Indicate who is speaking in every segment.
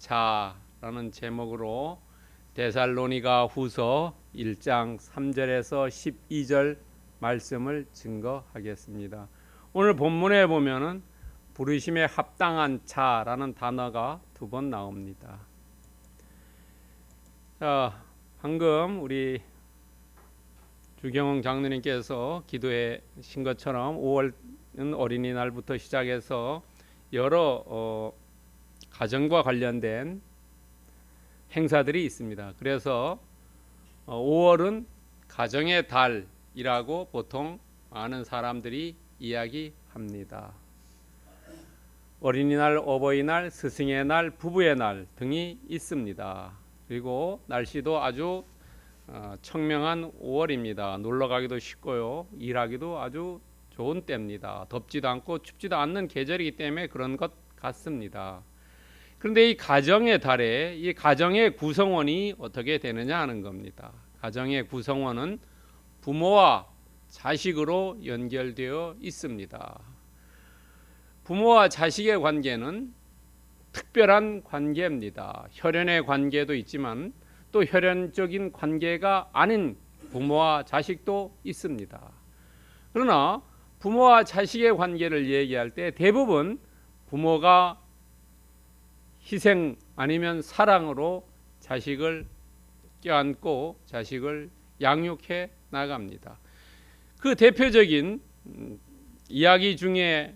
Speaker 1: 자라는 제목으로 데살로니가 후서 1장 3절에서 12절 말씀을 증거하겠습니다. 오늘 본문에 보면은 부르심에 합당한 자라는 단어가 2번 나옵니다. 자, 방금 우리 주경홍 장로님께서 기도해 신 것처럼 5월은 어린이날부터 시작해서 여러 가정과 관련된 행사들이 있습니다. 그래서 5월은 가정의 달이라고 보통 많은 사람들이 이야기합니다. 어린이날, 어버이날, 스승의 날, 부부의 날 등이 있습니다. 그리고 날씨도 아주 청명한 5월입니다. 놀러 가기도 쉽고요. 일하기도 아주 좋은 때입니다. 덥지도 않고 춥지도 않는 계절이기 때문에 그런 것 같습니다. 그런데 이 가정의 달에 이 가정의 구성원이 어떻게 되느냐 하는 겁니다. 가정의 구성원은 부모와 자식으로 연결되어 있습니다. 부모와 자식의 관계는 특별한 관계입니다. 혈연의 관계도 있지만 또 혈연적인 관계가 아닌 부모와 자식도 있습니다. 그러나 부모와 자식의 관계를 얘기할 때 대부분 부모가 희생 아니면 사랑으로 자식을 껴안고 자식을 양육해 나갑니다. 그 대표적인 이야기 중에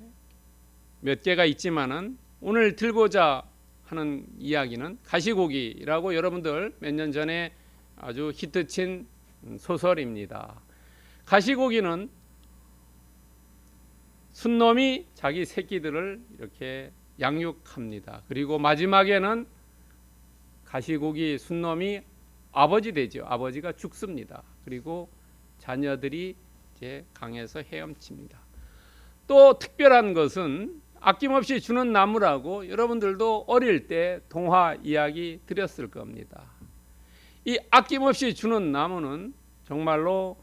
Speaker 1: 몇 개가 있지만은 오늘 들고자 하는 이야기는 가시고기라고 여러분들 몇 년 전에 아주 히트친 소설입니다. 가시고기는 순놈이 자기 새끼들을 이렇게 양육합니다. 그리고 마지막에는 가시고기 순놈이 아버지 되죠. 아버지가 죽습니다. 그리고 자녀들이 이제 강에서 헤엄칩니다. 또 특별한 것은 아낌없이 주는 나무라고 여러분들도 어릴 때 동화 이야기 드렸을 겁니다. 이 아낌없이 주는 나무는 정말로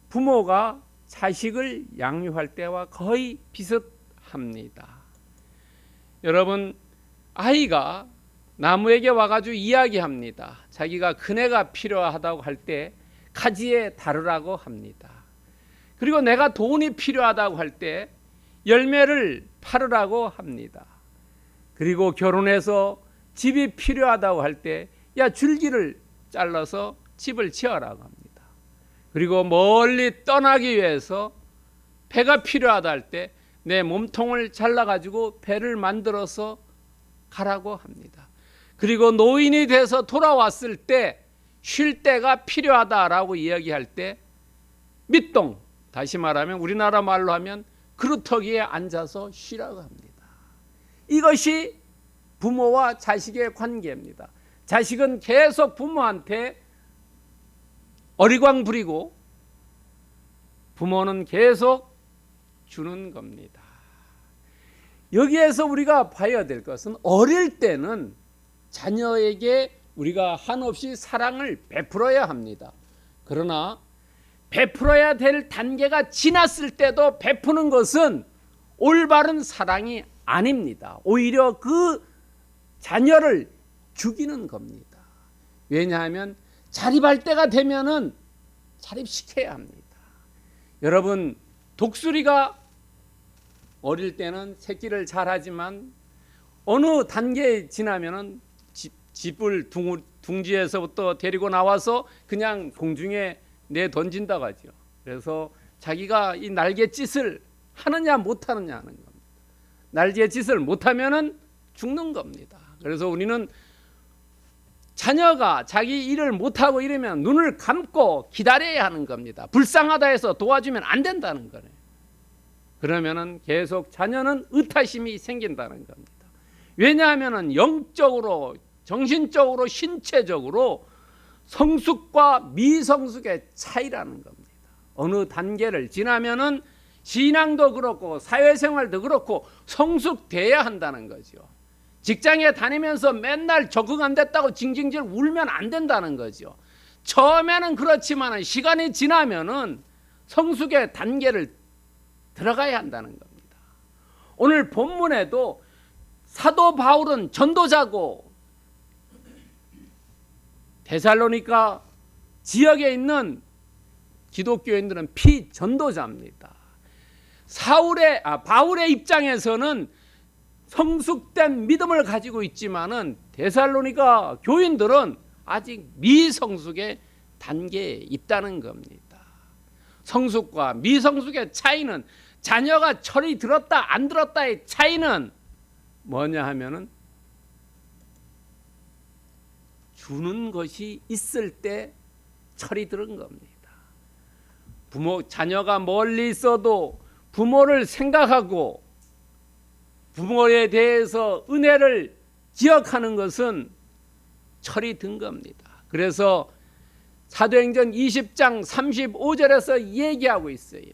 Speaker 1: 부모가 자식을 양육할 때와 거의 비슷합니다. 여러분, 아이가 나무에게 와가지고 이야기합니다. 자기가 그네가 필요하다고 할 때 가지에 다르라고 합니다. 그리고 내가 돈이 필요하다고 할 때 열매를 팔으라고 합니다. 그리고 결혼해서 집이 필요하다고 할 때 야 줄기를 잘라서 집을 지어라고 합니다. 그리고 멀리 떠나기 위해서 배가 필요하다 할 때 내 몸통을 잘라가지고 배를 만들어서 가라고 합니다. 그리고 노인이 돼서 돌아왔을 때 쉴 때가 필요하다라고 이야기할 때 밑동, 다시 말하면 우리나라 말로 하면 그루터기에 앉아서 쉬라고 합니다. 이것이 부모와 자식의 관계입니다. 자식은 계속 부모한테 어리광 부리고 부모는 계속 주는 겁니다. 여기에서 우리가 봐야 될 것은 어릴 때는 자녀에게 우리가 한없이 사랑을 베풀어야 합니다. 그러나 베풀어야 될 단계가 지났을 때도 베푸는 것은 올바른 사랑이 아닙니다. 오히려 그 자녀를 죽이는 겁니다. 왜냐하면 자립할 때가 되면은 자립시켜야 합니다. 여러분, 독수리가 어릴 때는 새끼를 잘 하지만 어느 단계에 지나면은 집을 둥지에서부터 데리고 나와서 그냥 공중에 내 던진다고 하죠. 그래서 자기가 이 날갯짓을 하느냐 못하느냐 하는 겁니다. 날갯짓을 못하면은 죽는 겁니다. 그래서 우리는 자녀가 자기 일을 못하고 이러면 눈을 감고 기다려야 하는 겁니다. 불쌍하다 해서 도와주면 안 된다는 거예요. 그러면은 계속 자녀는 의타심이 생긴다는 겁니다. 왜냐하면은 영적으로, 정신적으로, 신체적으로 성숙과 미성숙의 차이라는 겁니다. 어느 단계를 지나면은 신앙도 그렇고 사회생활도 그렇고 성숙돼야 한다는 거죠. 직장에 다니면서 맨날 적응 안 됐다고 징징질 울면 안 된다는 거죠. 처음에는 그렇지만 시간이 지나면은 성숙의 단계를 들어가야 한다는 겁니다. 오늘 본문에도 사도 바울은 전도자고 데살로니가 지역에 있는 기독교인들은 피전도자입니다. 바울의 입장에서는 성숙된 믿음을 가지고 있지만은 데살로니가 교인들은 아직 미성숙의 단계에 있다는 겁니다. 성숙과 미성숙의 차이는, 자녀가 철이 들었다 안 들었다의 차이는 뭐냐 하면은 주는 것이 있을 때 철이 들은 겁니다. 자녀가 멀리 있어도 부모를 생각하고 부모에 대해서 은혜를 기억하는 것은 철이 든 겁니다. 그래서 사도행전 20장 35절에서 얘기하고 있어요.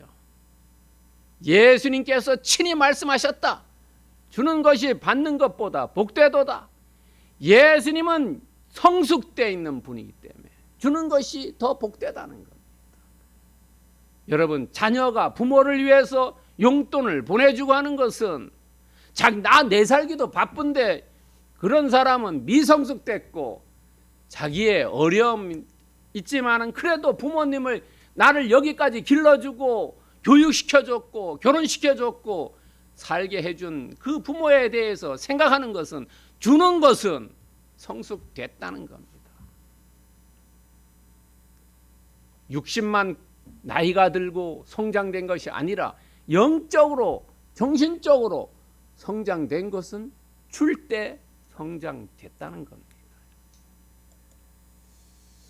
Speaker 1: 예수님께서 친히 말씀하셨다. 주는 것이 받는 것보다 복되도다. 예수님은 성숙되어 있는 분이기 때문에 주는 것이 더 복되다는 겁니다. 여러분, 자녀가 부모를 위해서 용돈을 보내주고 하는 것은 나 내살기도 바쁜데 그런 사람은 미성숙됐고 자기의 어려움이 있지만은 그래도 부모님을 나를 여기까지 길러주고 교육시켜줬고 결혼시켜줬고 살게 해준 그 부모에 대해서 생각하는 것은, 주는 것은 성숙됐다는 겁니다. 60만 나이가 들고 성장된 것이 아니라 영적으로 정신적으로 성장된 것은 줄 때 성장됐다는 겁니다.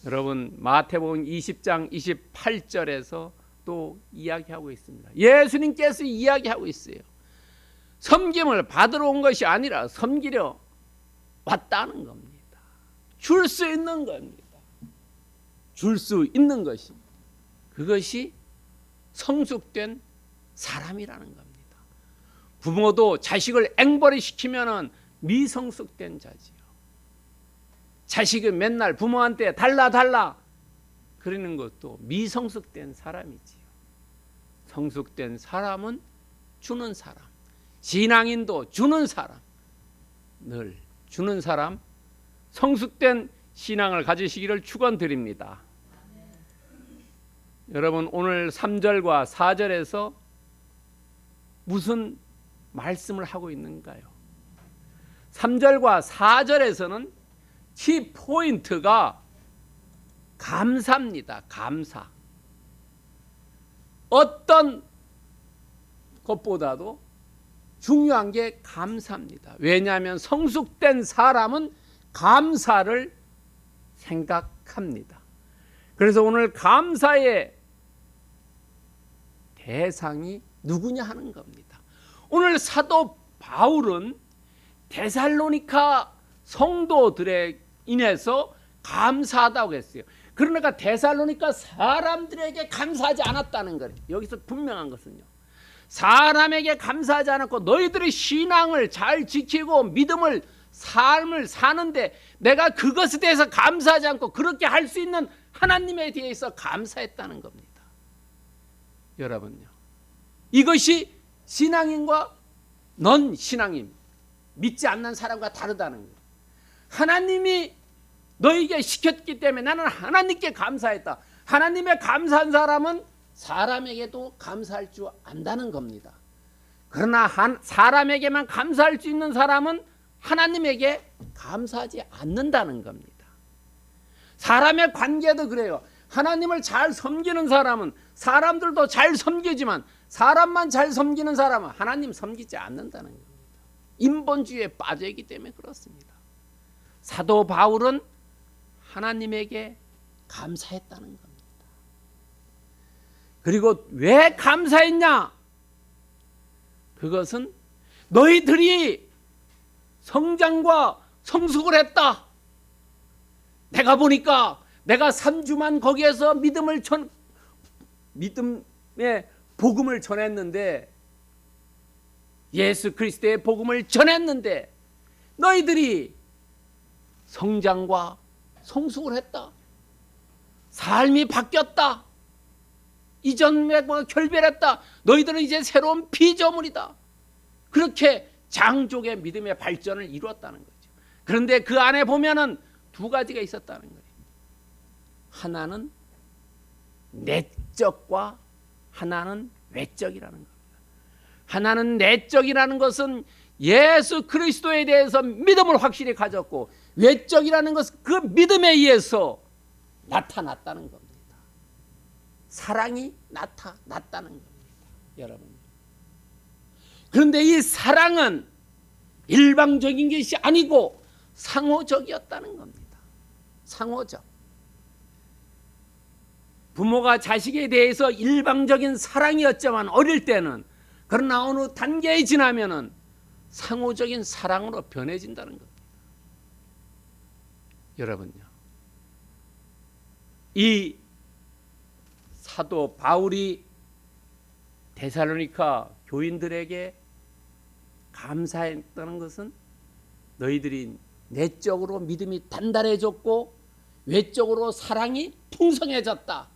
Speaker 1: 여러분, 마태복음 20장 28절에서 또 이야기하고 있습니다. 예수님께서 이야기하고 있어요. 섬김을 받으러 온 것이 아니라 섬기려 왔다는 겁니다. 줄 수 있는 겁니다. 줄 수 있는 것이, 그것이 성숙된 사람이라는 겁니다. 부모도 자식을 앵벌이 시키면 미성숙된 자지요. 자식이 맨날 부모한테 달라 그러는 것도 미성숙된 사람이지요. 성숙된 사람은 주는 사람, 신앙인도 주는 사람, 늘 주는 사람, 성숙된 신앙을 가지시기를 축원드립니다. 여러분, 오늘 3절과 4절에서 무슨 말씀을 하고 있는가요? 3절과 4절에서는 키포인트가 감사입니다. 감사. 어떤 것보다도 중요한 게 감사입니다. 왜냐하면 성숙된 사람은 감사를 생각합니다. 그래서 오늘 감사의 대상이 누구냐 하는 겁니다. 오늘 사도 바울은 데살로니가 성도들에 인해서 감사하다고 했어요. 그러니까 데살로니가 사람들에게 감사하지 않았다는 거예요. 여기서 분명한 것은요, 사람에게 감사하지 않았고 너희들의 신앙을 잘 지키고 믿음을 삶을 사는데 내가 그것에 대해서 감사하지 않고 그렇게 할 수 있는 하나님에 대해서 감사했다는 겁니다. 여러분요, 이것이 신앙인과 넌 신앙인, 믿지 않는 사람과 다르다는 거예요. 하나님이 너에게 시켰기 때문에 나는 하나님께 감사했다. 하나님에 감사한 사람은 사람에게도 감사할 줄 안다는 겁니다. 그러나 사람에게만 감사할 수 있는 사람은 하나님에게 감사하지 않는다는 겁니다. 사람의 관계도 그래요. 하나님을 잘 섬기는 사람은 사람들도 잘 섬기지만 사람만 잘 섬기는 사람은 하나님 섬기지 않는다는 겁니다. 인본주의에 빠져있기 때문에 그렇습니다. 사도 바울은 하나님에게 감사했다는 겁니다. 그리고 왜 감사했냐? 그것은 너희들이 성장과 성숙을 했다. 내가 보니까 내가 3주만 거기에서 믿음의 복음을 전했는데, 예수 그리스도의 복음을 전했는데 너희들이 성장과 성숙을 했다. 삶이 바뀌었다. 이전과 결별했다. 너희들은 이제 새로운 피조물이다. 그렇게 장족의 믿음의 발전을 이루었다는 거죠. 그런데 그 안에 보면은 두 가지가 있었다는 거예요. 하나는 내적과 하나는 외적이라는 겁니다. 하나는 내적이라는 것은 예수 그리스도에 대해서 믿음을 확실히 가졌고, 외적이라는 것은 그 믿음에 의해서 나타났다는 겁니다. 사랑이 나타났다는 겁니다, 여러분. 그런데 이 사랑은 일방적인 것이 아니고 상호적이었다는 겁니다. 상호적. 부모가 자식에 대해서 일방적인 사랑이었지만 어릴 때는, 그러나 어느 단계에 지나면은 상호적인 사랑으로 변해진다는 겁니다. 여러분요, 이 사도 바울이 데살로니가 교인들에게 감사했다는 것은 너희들이 내적으로 믿음이 단단해졌고 외적으로 사랑이 풍성해졌다.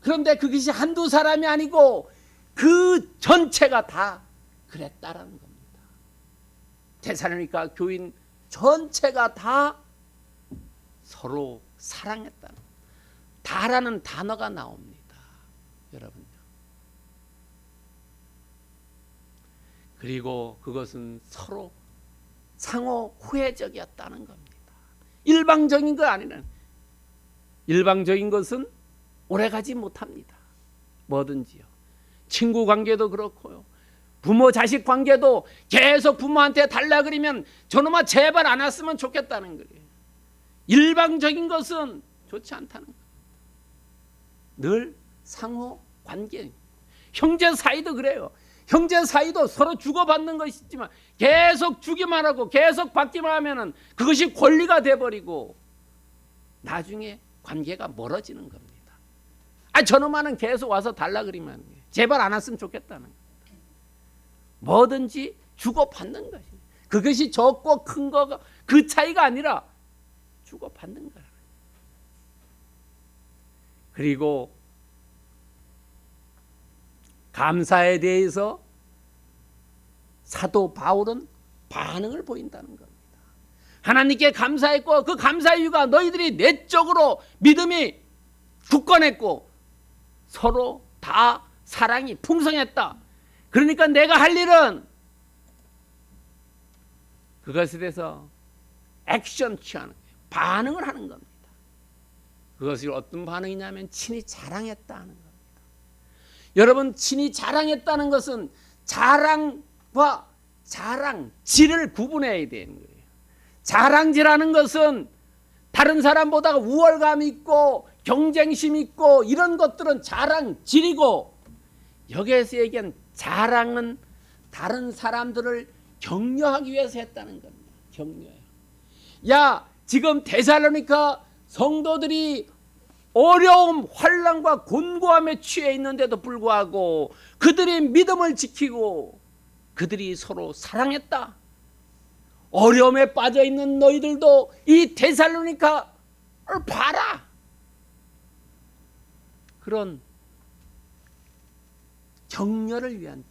Speaker 1: 그런데 그것이 한두 사람이 아니고 그 전체가 다 그랬다라는 겁니다. 데살로니가 교인 전체가 다 서로 사랑했다는, 다라는 단어가 나옵니다, 여러분요. 그리고 그것은 서로 상호 후회적이었다는 겁니다. 일방적인 거 아니는, 일방적인 것은 오래가지 못합니다. 뭐든지요. 친구 관계도 그렇고요. 부모 자식 관계도 계속 부모한테 달라 그러면 저놈아 제발 안 왔으면 좋겠다는 거예요. 일방적인 것은 좋지 않다는 거예요. 늘 상호 관계. 형제 사이도 그래요. 형제 사이도 서로 주고받는 것이 있지만 계속 주기만 하고 계속 받기만 하면은 그것이 권리가 돼버리고 나중에 관계가 멀어지는 겁니다. 저놈아는 계속 와서 달라 그러면 제발 안 왔으면 좋겠다는 겁니다. 뭐든지 주고받는 것입니다. 그것이 적고 큰 거가 그 차이가 아니라 주고받는 거예요. 그리고 감사에 대해서 사도 바울은 반응을 보인다는 겁니다. 하나님께 감사했고 그 감사 이유가 너희들이 내적으로 믿음이 굳건했고 서로 다 사랑이 풍성했다. 그러니까 내가 할 일은 그것에 대해서 액션 취하는 거예요. 반응을 하는 겁니다. 그것이 어떤 반응이냐면 친히 자랑했다는 겁니다. 여러분, 친히 자랑했다는 것은 자랑과 자랑질을 구분해야 되는 거예요. 자랑질하는 것은 다른 사람보다 우월감 있고 경쟁심 있고 이런 것들은 자랑질이고, 여기에서 얘기한 자랑은 다른 사람들을 격려하기 위해서 했다는 겁니다. 격려해요. 야, 지금 데살로니가 성도들이 어려움, 환난과 곤고함에 취해 있는데도 불구하고 그들이 믿음을 지키고 그들이 서로 사랑했다. 어려움에 빠져 있는 너희들도 이 데살로니가를 봐라. 그런 격려를 위한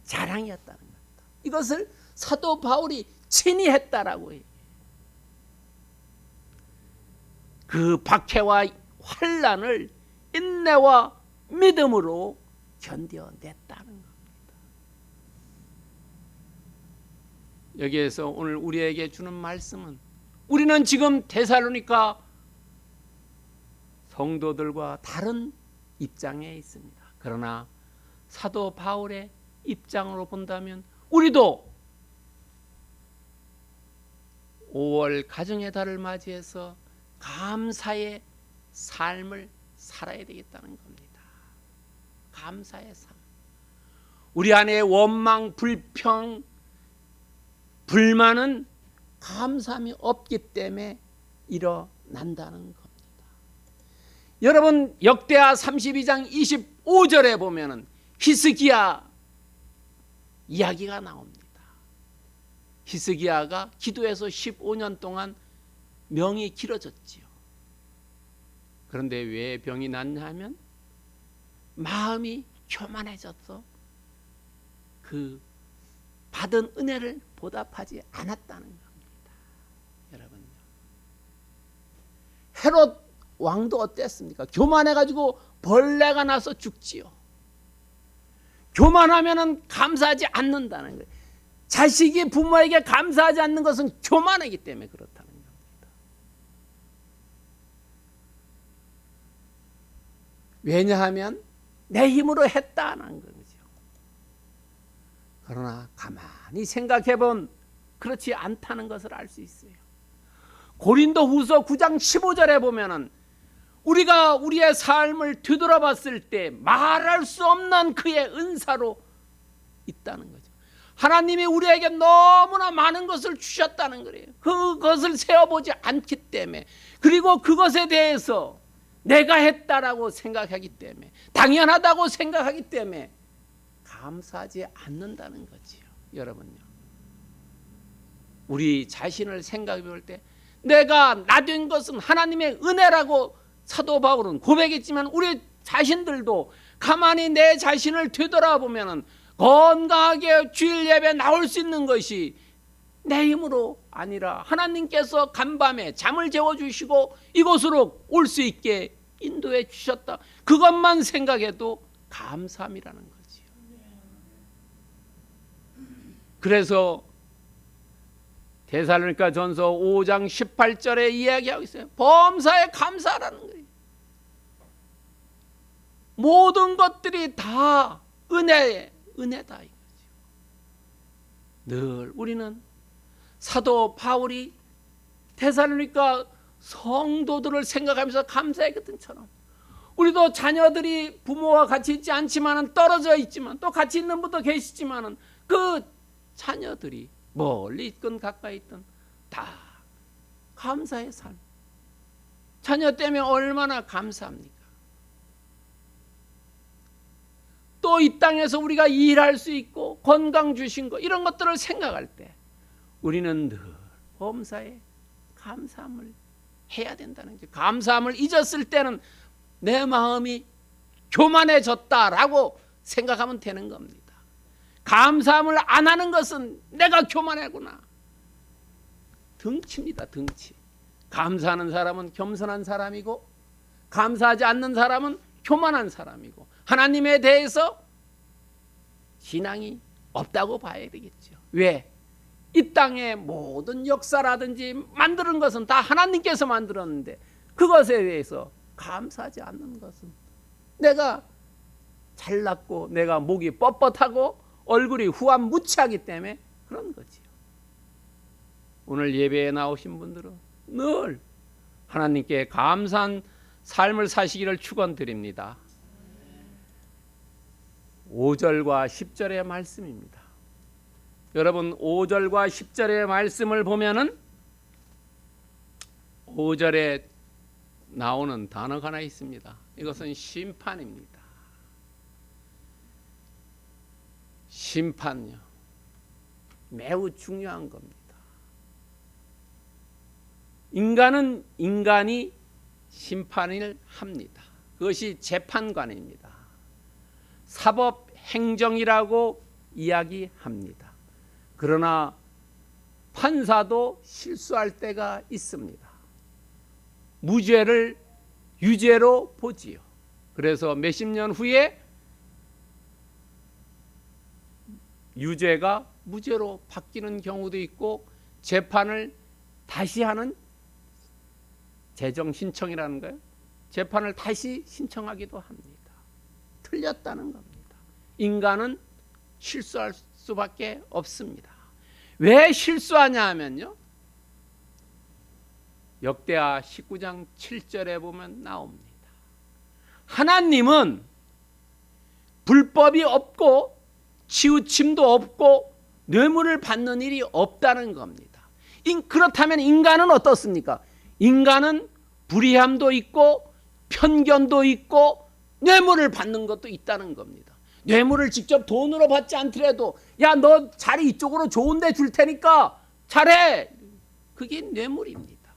Speaker 1: 자랑이었다는 겁니다. 이것을 사도 바울이 친히 했다라고 해요. 그 박해와 환난을 인내와 믿음으로 견뎌냈다는 겁니다. 여기에서 오늘 우리에게 주는 말씀은, 우리는 지금 데살로니가 성도들과 다른 입장에 있습니다. 그러나 사도 바울의 입장으로 본다면 우리도 5월 가정의 달을 맞이해서 감사의 삶을 살아야 되겠다는 겁니다. 감사의 삶. 우리 안에 원망, 불평, 불만은 감사함이 없기 때문에 일어난다는 겁니다. 여러분, 역대하 32장 25절에 보면은 히스기야 이야기가 나옵니다. 히스기야가 기도해서 15년 동안 명이 길어졌지요. 그런데 왜 병이 났냐 하면 마음이 교만해졌어. 그 받은 은혜를 보답하지 않았다는 겁니다. 여러분요. 헤롯 왕도 어땠습니까? 교만해가지고 벌레가 나서 죽지요. 교만하면은 감사하지 않는다는 거예요. 자식이 부모에게 감사하지 않는 것은 교만이기 때문에 그렇다는 겁니다. 왜냐하면 내 힘으로 했다는 거죠. 그러나 가만히 생각해본 그렇지 않다는 것을 알 수 있어요. 고린도후서 9장 15절에 보면은 우리가 우리의 삶을 뒤돌아봤을 때 말할 수 없는 그의 은사로 있다는 거죠. 하나님이 우리에게 너무나 많은 것을 주셨다는 거예요. 그것을 세어보지 않기 때문에, 그리고 그것에 대해서 내가 했다라고 생각하기 때문에, 당연하다고 생각하기 때문에 감사하지 않는다는 거지요. 여러분요, 우리 자신을 생각해 볼 때 내가 나된 것은 하나님의 은혜라고 사도 바울은 고백했지만, 우리 자신들도 가만히 내 자신을 되돌아보면 건강하게 주일 예배 나올 수 있는 것이 내 힘으로 아니라 하나님께서 간밤에 잠을 재워주시고 이곳으로 올 수 있게 인도해 주셨다, 그것만 생각해도 감사함이라는 거지요. 그래서 데살로니가 전서 5장 18절에 이야기하고 있어요. 범사에 감사하라는 거예요. 모든 것들이 다 은혜다 이거죠. 늘 우리는 사도 바울이 데살로니가 성도들을 생각하면서 감사했던 것처럼, 우리도 자녀들이 부모와 같이 있지 않지만 떨어져 있지만 또 같이 있는 분도 계시지만 그 자녀들이 멀리 있건 가까이 있든 다 감사의 삶. 자녀 때문에 얼마나 감사합니까? 또 이 땅에서 우리가 일할 수 있고 건강 주신 거, 이런 것들을 생각할 때 우리는 늘 범사에 감사함을 해야 된다는 거죠. 감사함을 잊었을 때는 내 마음이 교만해졌다라고 생각하면 되는 겁니다. 감사함을 안 하는 것은 내가 교만하구나, 등치입니다. 등치. 감사하는 사람은 겸손한 사람이고, 감사하지 않는 사람은 교만한 사람이고, 하나님에 대해서 신앙이 없다고 봐야 되겠죠. 왜? 이 땅의 모든 역사라든지 만드는 것은 다 하나님께서 만들었는데 그것에 대해서 감사하지 않는 것은 내가 잘났고 내가 목이 뻣뻣하고 얼굴이 후한무치하기 때문에 그런 거지요. 오늘 예배에 나오신 분들은 늘 하나님께 감사한 삶을 사시기를 축원드립니다. 5절과 10절의 말씀입니다. 여러분, 5절과 10절의 말씀을 보면은 5절에 나오는 단어가 하나 있습니다. 이것은 심판입니다. 심판요, 매우 중요한 겁니다. 인간은 인간이 심판을 합니다. 그것이 재판관입니다. 사법행정이라고 이야기합니다. 그러나 판사도 실수할 때가 있습니다. 무죄를 유죄로 보지요. 그래서 몇십 년 후에 유죄가 무죄로 바뀌는 경우도 있고, 재판을 다시 하는 재정 신청이라는 거예요. 재판을 다시 신청하기도 합니다. 틀렸다는 겁니다. 인간은 실수할 수밖에 없습니다. 왜 실수하냐 하면요, 역대하 19장 7절에 보면 나옵니다. 하나님은 불법이 없고 치우침도 없고 뇌물을 받는 일이 없다는 겁니다. 그렇다면 인간은 어떻습니까? 인간은 불의함도 있고 편견도 있고 뇌물을 받는 것도 있다는 겁니다. 뇌물을 직접 돈으로 받지 않더라도, 야, 너 자리 이쪽으로 좋은 데 줄 테니까 잘해, 그게 뇌물입니다.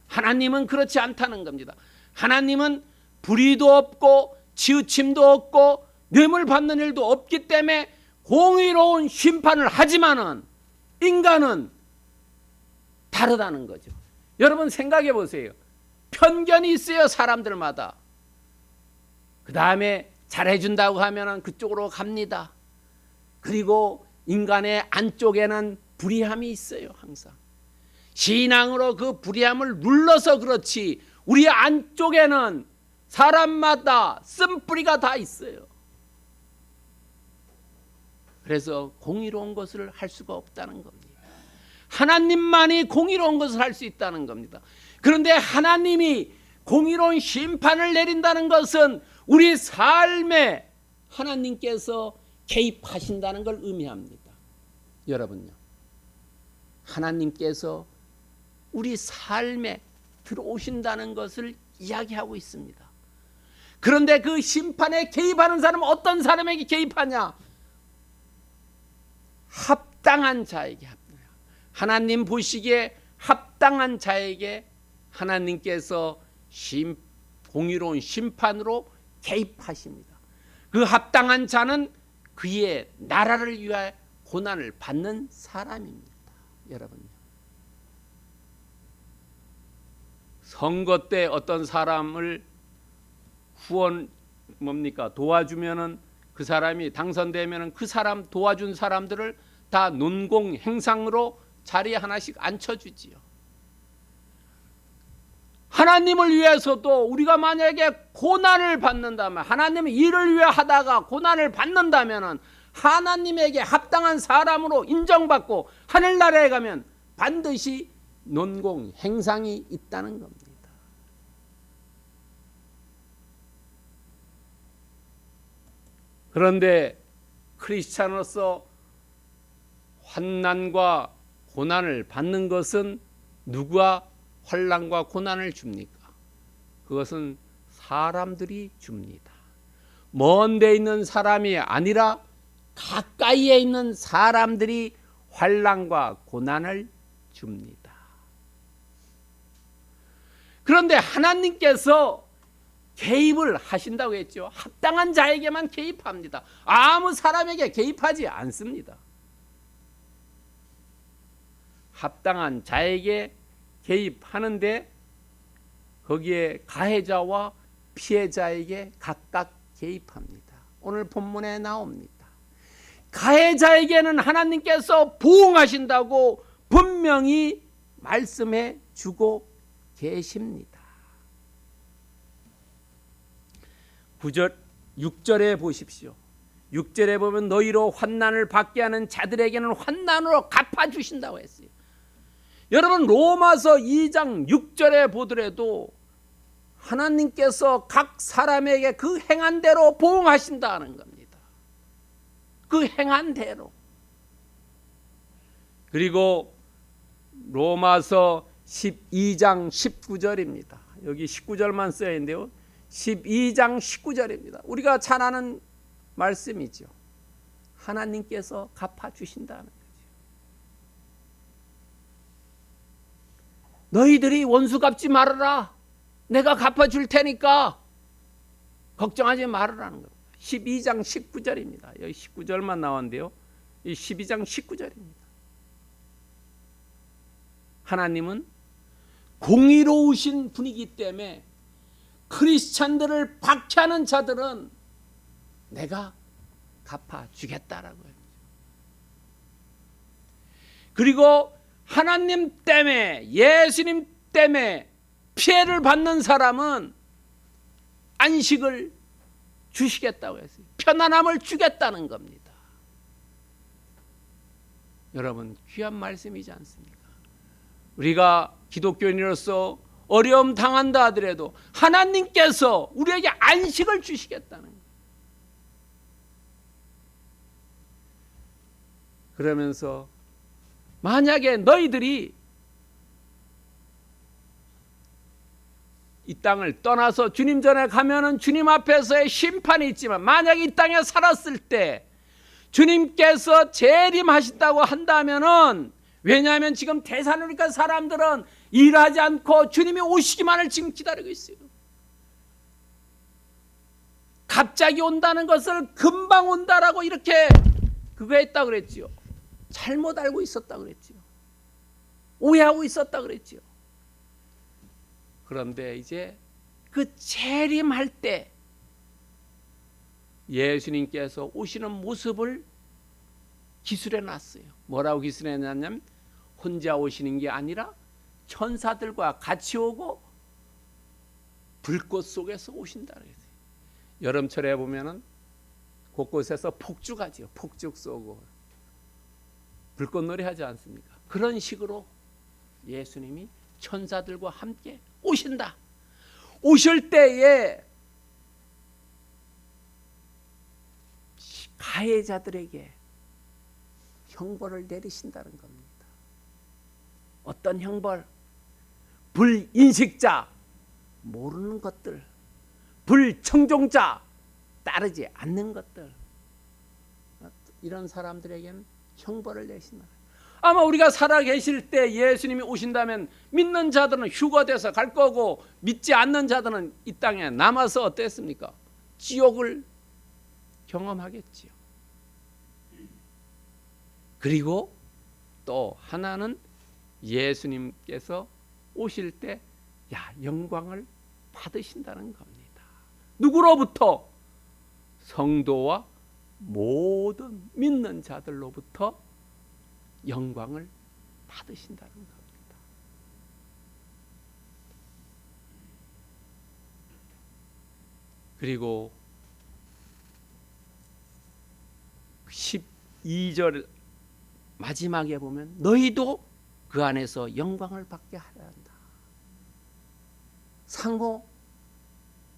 Speaker 1: 하나님은 그렇지 않다는 겁니다. 하나님은 불의도 없고 치우침도 없고 뇌물 받는 일도 없기 때문에 공의로운 심판을 하지만은 인간은 다르다는 거죠. 여러분 생각해 보세요. 편견이 있어요, 사람들마다. 그 다음에 잘해준다고 하면은 그쪽으로 갑니다. 그리고 인간의 안쪽에는 불의함이 있어요, 항상. 신앙으로 그 불의함을 눌러서 그렇지, 우리 안쪽에는 사람마다 쓴뿌리가 다 있어요. 그래서 공의로운 것을 할 수가 없다는 겁니다. 하나님만이 공의로운 것을 할 수 있다는 겁니다. 그런데 하나님이 공의로운 심판을 내린다는 것은 우리 삶에 하나님께서 개입하신다는 걸 의미합니다. 여러분요, 하나님께서 우리 삶에 들어오신다는 것을 이야기하고 있습니다. 그런데 그 심판에 개입하는 사람은 어떤 사람에게 개입하냐? 합당한 자에게 합당해요. 하나님 보시기에 합당한 자에게 하나님께서 공의로운 심판으로 개입하십니다. 그 합당한 자는 그의 나라를 위하여 고난을 받는 사람입니다. 여러분요, 선거 때 어떤 사람을 도와주면은 그 사람이 당선되면은 그 사람 도와준 사람들을 다 논공 행상으로 자리에 하나씩 앉혀주지요. 하나님을 위해서도 우리가 만약에 고난을 받는다면, 하나님의 일을 위해 하다가 고난을 받는다면 하나님에게 합당한 사람으로 인정받고 하늘나라에 가면 반드시 논공 행상이 있다는 겁니다. 그런데 크리스찬으로서 환난과 고난을 받는 것은 누가 환난과 고난을 줍니까? 그것은 사람들이 줍니다. 먼 데 있는 사람이 아니라 가까이에 있는 사람들이 환난과 고난을 줍니다. 그런데 하나님께서 개입을 하신다고 했죠. 합당한 자에게만 개입합니다. 아무 사람에게 개입하지 않습니다. 합당한 자에게 개입하는데 거기에 가해자와 피해자에게 각각 개입합니다. 오늘 본문에 나옵니다. 가해자에게는 하나님께서 보응하신다고 분명히 말씀해 주고 계십니다. 9절, 6절에 보십시오. 6절에 보면 너희로 환난을 받게 하는 자들에게는 환난으로 갚아주신다고 했어요. 여러분 로마서 2장 6절에 보더라도 하나님께서 각 사람에게 그 행한 대로 보응하신다는 겁니다. 그 행한 대로. 그리고 로마서 12장 19절입니다. 여기 19절만 써야 했는데요. 12장 19절입니다. 우리가 잘 아는 말씀이죠. 하나님께서 갚아주신다는 거죠. 너희들이 원수 갚지 말아라. 내가 갚아줄 테니까 걱정하지 말으라는 겁니다. 12장 19절입니다. 여기 19절만 나왔는데요. 이 12장 19절입니다. 하나님은 공의로우신 분이기 때문에 크리스찬들을 박해하는 자들은 내가 갚아주겠다라고 해요. 그리고 하나님 때문에, 예수님 때문에 피해를 받는 사람은 안식을 주시겠다고 했어요. 편안함을 주겠다는 겁니다. 여러분 귀한 말씀이지 않습니까? 우리가 기독교인으로서 어려움 당한다 하더라도 하나님께서 우리에게 안식을 주시겠다는 거예요. 그러면서 만약에 너희들이 이 땅을 떠나서 주님 전에 가면은 주님 앞에서의 심판이 있지만 만약에 이 땅에 살았을 때 주님께서 재림하신다고 한다면은, 왜냐하면 지금 데살로니가 사람들은 일하지 않고 주님이 오시기만을 지금 기다리고 있어요. 갑자기 온다는 것을 금방 온다라고 이렇게 그거 했다 그랬지요. 잘못 알고 있었다 그랬지요. 오해하고 있었다 그랬지요. 그런데 이제 그 재림할 때 예수님께서 오시는 모습을 기술해 놨어요. 뭐라고 기술해 놨냐면 혼자 오시는 게 아니라 천사들과 같이 오고 불꽃 속에서 오신다 그랬어요. 여름철에 보면은 곳곳에서 폭죽하지요. 폭죽 쏘고 불꽃놀이 하지 않습니까? 그런 식으로 예수님이 천사들과 함께 오신다. 오실 때에 가해자들에게 형벌을 내리신다는 겁니다. 어떤 형벌? 불인식자, 모르는 것들, 불청종자, 따르지 않는 것들, 이런 사람들에게는 형벌을 내신다. 아마 우리가 살아계실 때 예수님이 오신다면 믿는 자들은 휴거돼서 갈 거고 믿지 않는 자들은 이 땅에 남아서 어땠습니까? 지옥을 경험하겠지요. 그리고 또 하나는 예수님께서 오실 때 영광을 받으신다는 겁니다. 누구로부터? 성도와 모든 믿는 자들로부터 영광을 받으신다는 겁니다. 그리고 12절 마지막에 보면 너희도 그 안에서 영광을 받게 하려 한다. 상호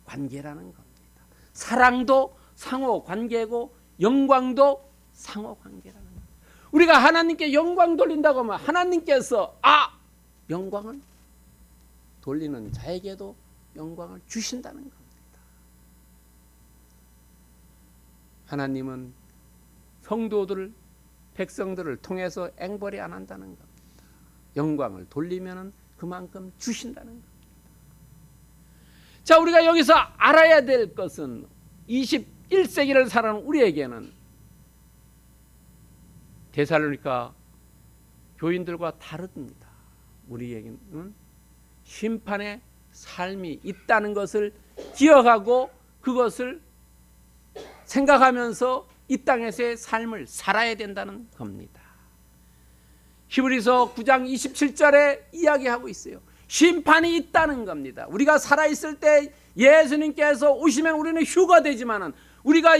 Speaker 1: 관계라는 겁니다. 사랑도 상호 관계고 영광도 상호 관계라는 겁니다. 우리가 하나님께 영광 돌린다고 하면 하나님께서 영광을 돌리는 자에게도 영광을 주신다는 겁니다. 하나님은 성도들을 백성들을 통해서 앵벌이 안 한다는 겁니다. 영광을 돌리면 그만큼 주신다는 겁니다. 자, 우리가 여기서 알아야 될 것은 21세기를 살아가는 우리에게는 데살로니가 교인들과 다릅니다. 우리에게는 심판의 삶이 있다는 것을 기억하고 그것을 생각하면서 이 땅에서의 삶을 살아야 된다는 겁니다. 히브리서 9장 27절에 이야기하고 있어요. 심판이 있다는 겁니다. 우리가 살아있을 때 예수님께서 오시면 우리는 휴거되지만은 우리가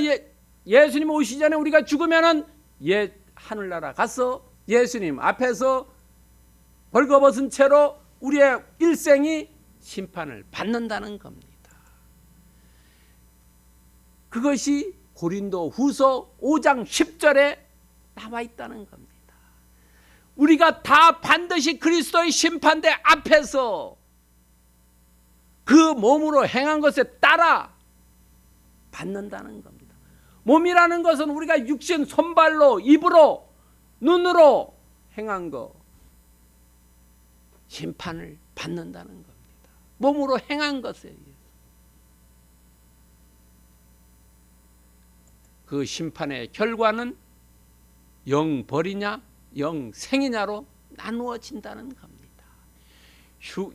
Speaker 1: 예수님 오시기 전에 우리가 죽으면은 하늘나라 가서 예수님 앞에서 벌거벗은 채로 우리의 일생이 심판을 받는다는 겁니다. 그것이 고린도 후서 5장 10절에 나와 있다는 겁니다. 우리가 다 반드시 그리스도의 심판대 앞에서 그 몸으로 행한 것에 따라 받는다는 겁니다. 몸이라는 것은 우리가 육신, 손발로, 입으로, 눈으로 행한 거 심판을 받는다는 겁니다. 몸으로 행한 것에 의해서. 그 심판의 결과는 영벌이냐 영생이냐로 나누어진다는 겁니다.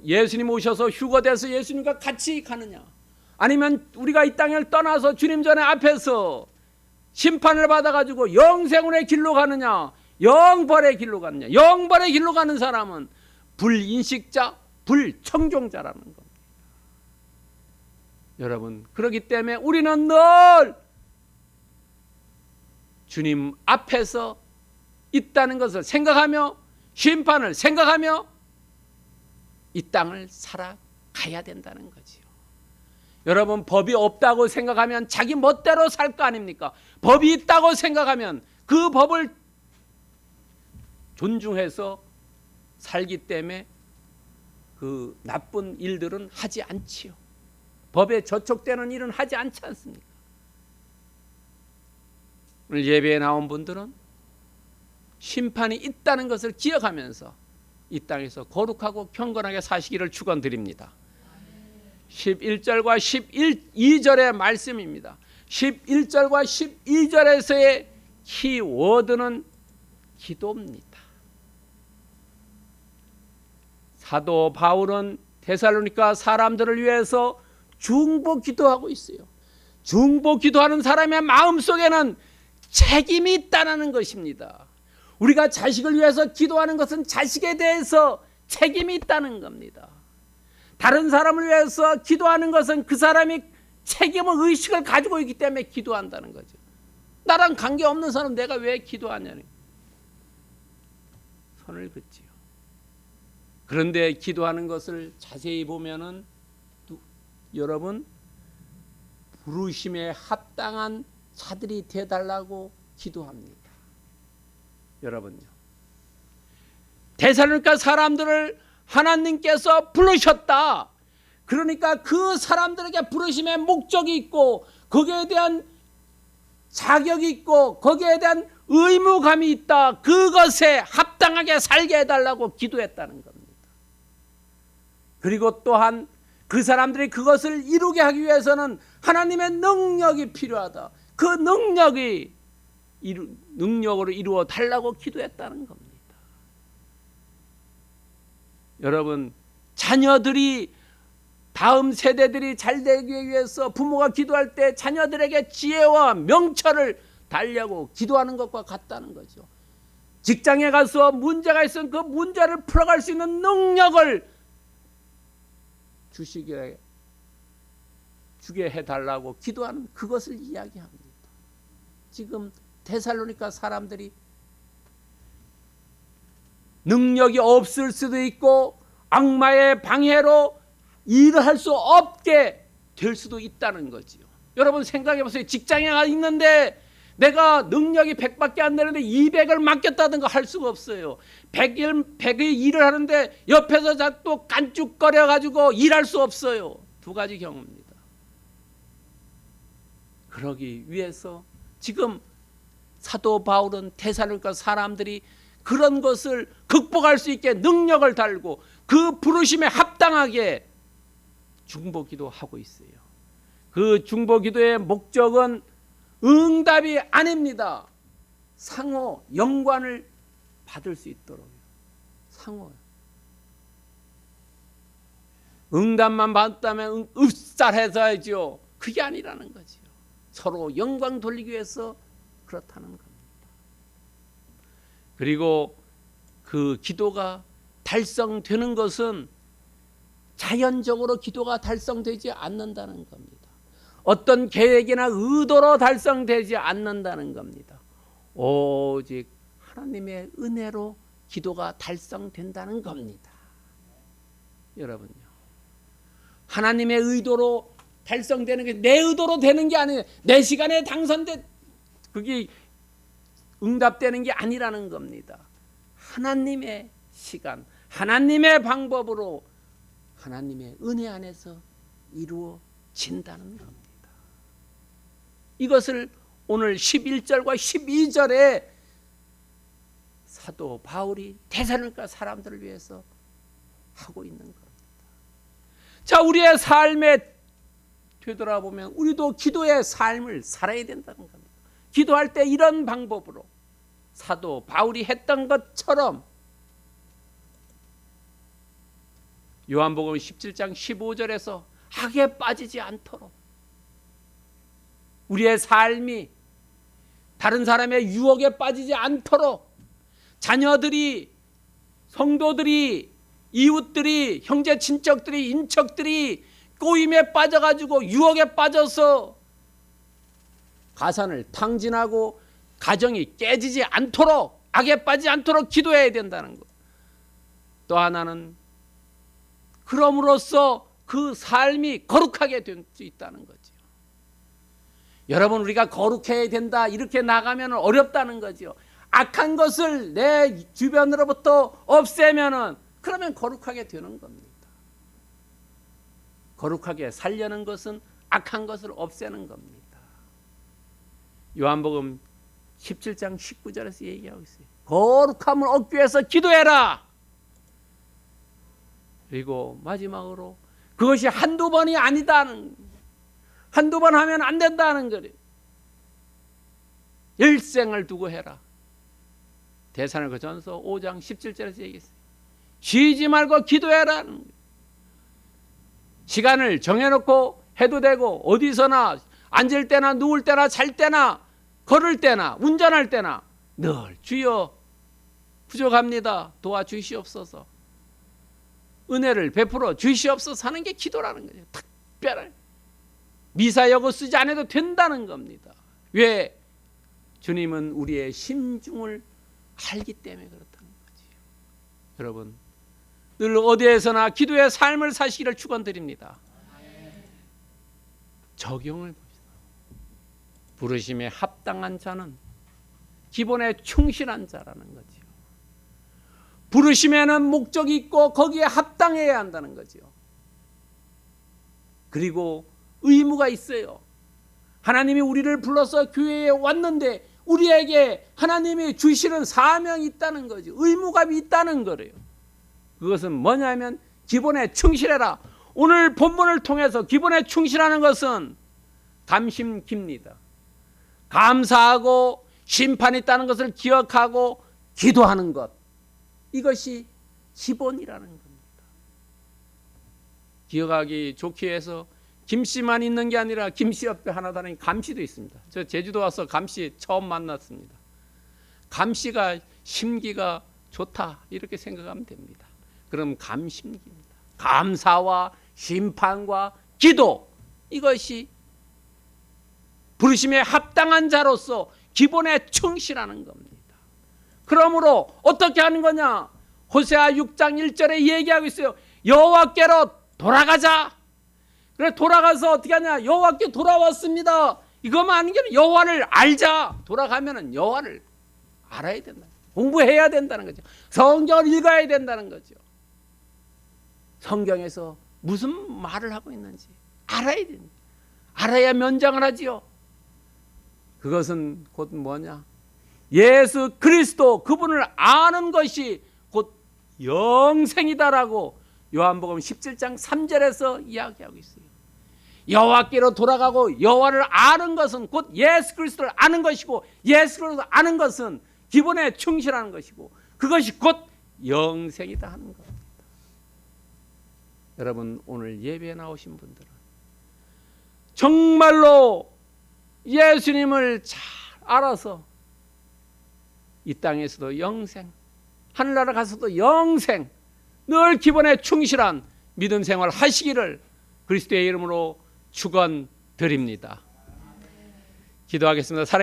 Speaker 1: 예수님 오셔서 휴거돼서 예수님과 같이 가느냐, 아니면 우리가 이 땅을 떠나서 주님 전에 앞에서 심판을 받아가지고 영생의 길로 가느냐, 영벌의 길로 가느냐. 영벌의 길로 가는 사람은 불인식자, 불청종자라는 겁니다. 여러분, 그렇기 때문에 우리는 늘 주님 앞에서 있다는 것을 생각하며 심판을 생각하며 이 땅을 살아가야 된다는 거지요. 여러분, 법이 없다고 생각하면 자기 멋대로 살 거 아닙니까? 법이 있다고 생각하면 그 법을 존중해서 살기 때문에 그 나쁜 일들은 하지 않지요. 법에 저촉되는 일은 하지 않지 않습니까? 오늘 예배에 나온 분들은 심판이 있다는 것을 기억하면서 이 땅에서 거룩하고 경건하게 사시기를 축원드립니다. 11절과 12절의 말씀입니다. 11절과 12절에서의 키워드는 기도입니다. 사도 바울은 데살로니가 사람들을 위해서 중보 기도하고 있어요. 중보 기도하는 사람의 마음속에는 책임이 있다는 것입니다. 우리가 자식을 위해서 기도하는 것은 자식에 대해서 책임이 있다는 겁니다. 다른 사람을 위해서 기도하는 것은 그 사람이 책임의 의식을 가지고 있기 때문에 기도한다는 거죠. 나랑 관계없는 사람 내가 왜 기도하냐는 선을 긋지요. 그런데 기도하는 것을 자세히 보면은 여러분 부르심에 합당한 자들이 되달라고 기도합니다. 여러분요. 데살로니가 사람들을 하나님께서 부르셨다. 그러니까 그 사람들에게 부르심의 목적이 있고 거기에 대한 자격이 있고 거기에 대한 의무감이 있다. 그것에 합당하게 살게 해달라고 기도했다는 겁니다. 그리고 또한 그 사람들이 그것을 이루게 하기 위해서는 하나님의 능력이 필요하다. 그 능력으로 이루어 달라고 기도했다는 겁니다. 여러분, 자녀들이 다음 세대들이 잘 되기 위해서 부모가 기도할 때 자녀들에게 지혜와 명철을 달라고 기도하는 것과 같다는 거죠. 직장에 가서 문제가 있으면 그 문제를 풀어갈 수 있는 능력을 주게 해달라고 기도하는 그것을 이야기합니다. 지금 데살로니가 사람들이 능력이 없을 수도 있고 악마의 방해로 일을 할 수 없게 될 수도 있다는 거지요. 여러분 생각해 보세요. 직장에 가 있는데 내가 능력이 100밖에 안 되는데 200을 맡겼다든가 할 수가 없어요. 100의 일을 하는데 옆에서 또 깐죽거려 가지고 일할 수 없어요. 두 가지 경우입니다. 그러기 위해서 지금 사도 바울은 데살로니가 사람들이 그런 것을 극복할 수 있게 능력을 달고 그 부르심에 합당하게 중보기도 하고 있어요. 그 중보기도의 목적은 응답이 아닙니다. 상호 영광을 받을 수 있도록 상호 응답만 받다면 읍살해서야죠. 그게 아니라는 거죠. 서로 영광 돌리기 위해서 그렇다는 겁니다. 그리고 그 기도가 달성되는 것은 자연적으로 기도가 달성되지 않는다는 겁니다. 어떤 계획이나 의도로 달성되지 않는다는 겁니다. 오직 하나님의 은혜로 기도가 달성된다는 겁니다. 여러분요. 하나님의 의도로 달성되는 게 내 의도로 되는 게 아니에요. 내 시간에 당선된 그게 응답되는 게 아니라는 겁니다. 하나님의 시간, 하나님의 방법으로 하나님의 은혜 안에서 이루어진다는 겁니다. 이것을 오늘 11절과 12절에 사도 바울이 데살로니가 사람들을 위해서 하고 있는 겁니다. 자, 우리의 삶에 되돌아보면 우리도 기도의 삶을 살아야 된다는 겁니다. 기도할 때 이런 방법으로 사도 바울이 했던 것처럼 요한복음 17장 15절에서 악에 빠지지 않도록 우리의 삶이 다른 사람의 유혹에 빠지지 않도록 자녀들이, 성도들이, 이웃들이, 형제 친척들이, 인척들이 꼬임에 빠져가지고 유혹에 빠져서 가산을 탕진하고 가정이 깨지지 않도록, 악에 빠지지 않도록 기도해야 된다는 것. 또 하나는 그럼으로써 그 삶이 거룩하게 될 수 있다는 거죠. 여러분, 우리가 거룩해야 된다 이렇게 나가면 어렵다는 거죠. 악한 것을 내 주변으로부터 없애면은 그러면 거룩하게 되는 겁니다. 거룩하게 살려는 것은 악한 것을 없애는 겁니다. 요한복음 17장 19절에서 얘기하고 있어요. 거룩함을 얻기 위해서 기도해라. 그리고 마지막으로 그것이 한두 번이 아니다는, 한두 번 하면 안 된다는 거예요. 일생을 두고 해라. 데살로니가전서 5장 17절에서 얘기했어요. 쉬지 말고 기도해라. 시간을 정해놓고 해도 되고, 어디서나 앉을 때나 누울 때나 잘 때나 걸을 때나 운전할 때나 늘 주여 부족합니다, 도와주시옵소서, 은혜를 베풀어 주시옵소서 하는 게 기도라는 거죠. 특별한 미사여구 쓰지 않아도 된다는 겁니다. 왜? 주님은 우리의 심중을 알기 때문에 그렇다는 거지요. 여러분, 늘 어디에서나 기도의 삶을 사시기를 축원드립니다. 적용을 봅시다. 부르심에 합당한 자는 기본에 충실한 자라는 거지요. 부르심에는 목적이 있고 거기에 합당해야 한다는 거지요. 그리고 의무가 있어요. 하나님이 우리를 불러서 교회에 왔는데 우리에게 하나님이 주시는 사명이 있다는 거죠. 의무감이 있다는 거래요. 그것은 뭐냐면 기본에 충실해라. 오늘 본문을 통해서 기본에 충실하는 것은 감심기입니다. 감사하고 심판이 있다는 것을 기억하고 기도하는 것, 이것이 기본이라는 겁니다. 기억하기 좋기 위해서 김씨만 있는 게 아니라 김씨 옆에 하나 다른 감씨도 있습니다. 저 제주도 와서 감씨 처음 만났습니다. 감씨가 심기가 좋다 이렇게 생각하면 됩니다. 그럼 감심기입니다. 감사와 심판과 기도, 이것이 부르심에 합당한 자로서 기본에 충실하는 겁니다. 그러므로 어떻게 하는 거냐? 호세아 6장 1절에 얘기하고 있어요. 여호와께로 돌아가자. 그래, 돌아가서 어떻게 하냐? 여호와께 돌아왔습니다. 이것만 아닌 게 여호와를 알자. 돌아가면은 여호와를 알아야 된다. 공부해야 된다는 거죠. 성경을 읽어야 된다는 거죠. 성경에서 무슨 말을 하고 있는지 알아야 된다. 알아야 면장을 하지요. 그것은 곧 뭐냐? 예수 그리스도, 그분을 아는 것이 곧 영생이다라고 요한복음 17장 3절에서 이야기하고 있어요. 여호와께로 돌아가고 여호와를 아는 것은 곧 예수 그리스도를 아는 것이고, 예수 그리스도를 아는 것은 기본에 충실하는 것이고, 그것이 곧 영생이다 하는 겁니다. 여러분, 오늘 예배에 나오신 분들은 정말로 예수님을 잘 알아서 이 땅에서도 영생, 하늘나라 가서도 영생, 늘 기본에 충실한 믿음 생활 하시기를 그리스도의 이름으로 축원드립니다. 기도하겠습니다.